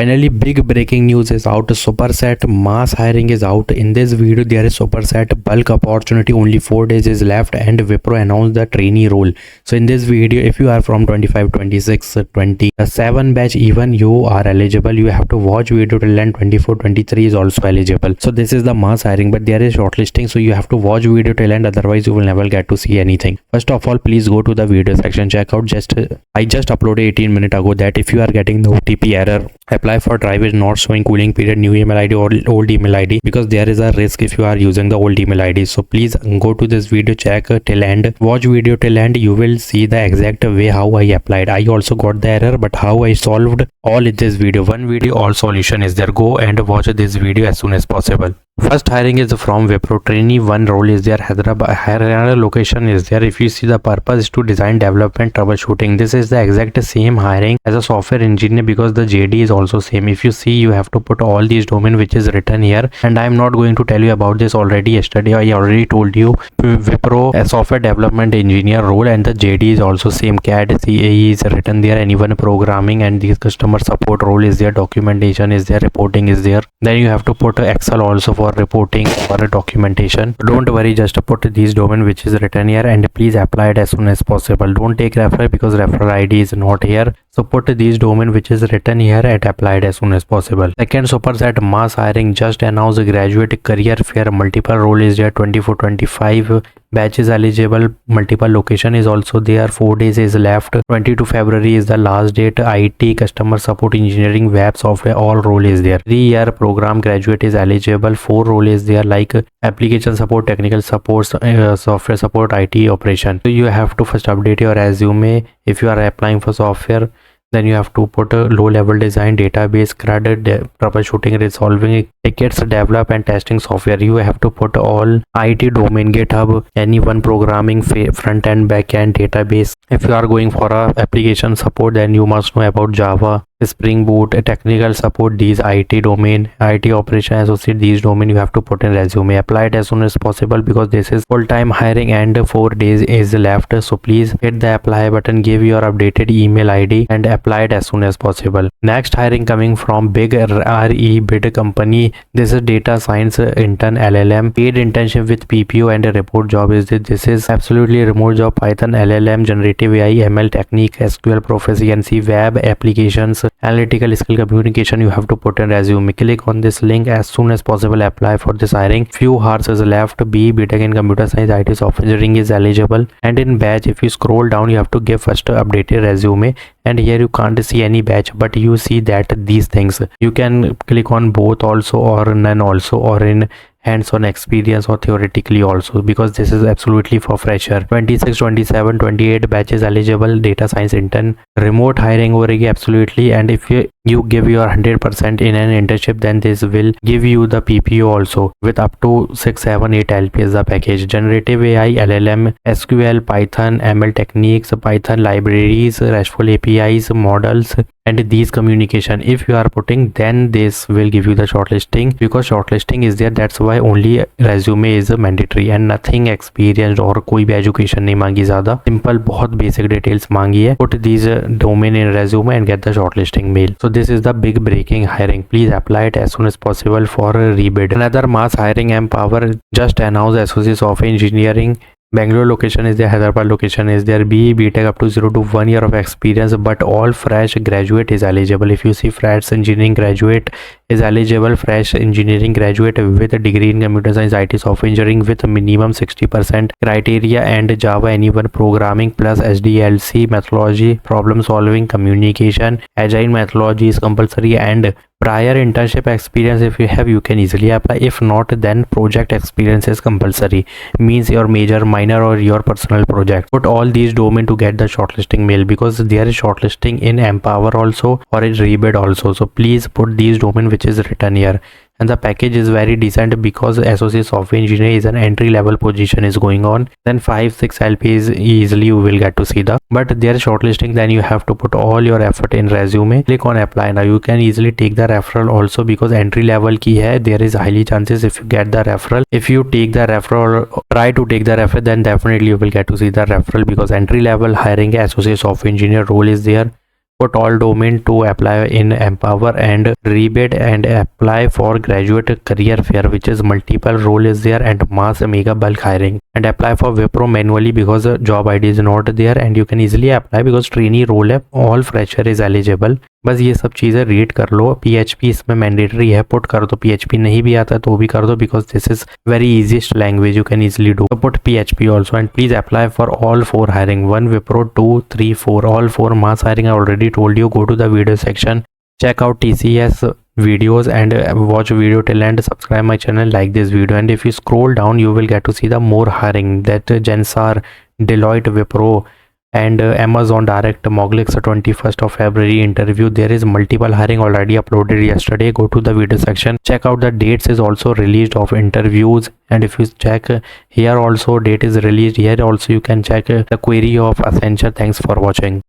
Finally, big breaking news is out. Superset mass hiring is out. In this video, there is Superset bulk opportunity. Only 4 days is left, and Wipro announced the trainee role. So in this video, if you are from 25, 26, 27 batch, even you are eligible. You have to watch video till end. 24, 23 is also eligible. So this is the mass hiring, but there is shortlisting. So you have to watch video till end. Otherwise, you will never get to see anything. First of all, please go to the video section. Check out I just uploaded 18 minutes ago that if you are getting the OTP error, apply for drive is not showing cooling period, new email id or old email id, because there is a risk if you are using the old email id. So please go to this video, check till end, watch video till end. You will see the exact way how I applied. I also got the error, but how I solved all in this video. One video, all solution is there. Go and watch this video as soon as possible. First hiring is from Wipro. Trainee 1 role is there. Hyderabad Haryana location is there. If you see, the purpose is to design, development, troubleshooting. This is the exact same hiring as a software engineer, because the JD is also same. If you see, you have to put all these domain which is written here, and I am not going to tell you about this already. Yesterday I already told you Wipro a software development engineer role, and the JD is also same. CAD CAE is written there, and even programming, and this customer support role is there. Documentation is there, reporting is there. Then you have to put Excel also for reporting or documentation. Don't worry, just put these domain which is written here, and please apply it as soon as possible. Don't take referral because referral ID is not here. So put these domain which is written here and apply it as soon as possible. Second, Superset mass hiring just announced graduate career fair. Multiple role is there. 24-25 batch is eligible. Multiple location is also there. 4 days is left. 22 February is the last date. IT, customer support engineering, web software, all role is there. 3-year program graduate is eligible. 4 role is there, like application support, technical support, software support, IT operation. So you have to first update your resume. If you are applying for software, then you have to put a low level design, database, CRUD, troubleshooting, resolving tickets, develop and testing software. You have to put all IT domain, GitHub, anyone programming, front end, back end, database. If you are going for a application support, then you must know about Java, Spring Boot, technical support, these IT domain, IT operation associate, these domain you have to put in resume. Apply it as soon as possible because this is full-time hiring and 4 days is left. So please hit the apply button, give your updated email ID and apply it as soon as possible. Next hiring coming from big bid company. This is data science intern LLM, paid internship with PPO and a report job is this. This is absolutely remote job. Python, LLM, generative AI, ML technique, SQL proficiency, web applications, analytical skill, communication. You have to put in resume. Click on this link as soon as possible. Apply for this hiring. Few hours is left. BTech in computer science, IT software engineering is eligible. And in batch, if you scroll down, you have to give first updated resume. And here you can't see any batch, but you see that these things you can click on both also, or none also, or in hands-on experience, or theoretically also, because this is absolutely for fresher. 26, 27, 28 batches eligible. Data science intern, remote hiring over here absolutely. And if you give your 100% in an internship, then this will give you the PPO also with up to 6, 7, 8 LPS the package. Generative AI, LLM, SQL, Python, ML techniques, Python libraries, RESTful APIs, models, and these communication. If you are putting, then this will give you the shortlisting, because shortlisting is there. That's why only resume is mandatory and nothing experienced और कोई भी education नहीं मांगी, ज़्यादा simple बहुत basic details मांगी है. Put these domain in resume and get the shortlisting mail. So this is the big breaking hiring. Please apply it as soon as possible for a rebid. Another mass hiring, Empower just announced associate software engineering. Bangalore location is there, Hyderabad location is there. BTech up to 0 to 1 year of experience, but all fresh graduate is eligible. If you see, fresh engineering graduate is eligible. Fresh engineering graduate with a degree in computer science, IT software engineering with a minimum 60% criteria, and Java, anyone programming plus SDLC methodology, problem solving, communication, agile methodology is compulsory, and prior internship experience if you have, you can easily apply. If not, then project experience is compulsory, means your major, minor, or your personal project. Put all these domain to get the shortlisting mail, because there is shortlisting in Empower also or in rebid also. So please put these domain which is written here. And the package is very decent, because associate software engineer is an entry level position is going on. Then 5, 6 LPs easily you will get to see the, but there is shortlisting. Then you have to put all your effort in resume. Click on apply now. You can easily take the referral also, because entry level की है. There is highly chances if you get the referral. If you take the referral, try to take the referral, then definitely you will get to see the referral, because entry level hiring associate software engineer role is there. put all domain to apply in Empower and rebate and apply for graduate career fair, which is multiple role is there and mass mega bulk hiring, and apply for Wipro manually because job ID is not there, and you can easily apply because trainee role है, all fresher is eligible. बस ये सब चीज़ें read कर लो. PHP इसमें mandatory है, put कर दो. PHP नहीं भी आता तो भी कर दो because this is very easiest language, you can easily do. Put PHP also and please apply for all 4 hiring, 1 Wipro, 2, 3, 4, all 4 mass hiring. I already told you, go to the video section, check out TCS videos and watch video till end. Subscribe my channel, like this video, and if you scroll down you will get to see the more hiring that Gensar, Deloitte, Wipro and Amazon Direct, Moglix 21st of February interview. There is multiple hiring already uploaded yesterday. Go to the video section, check out the dates is also released of interviews, and if you check here also date is released. Here also you can check the query of Accenture. Thanks for watching.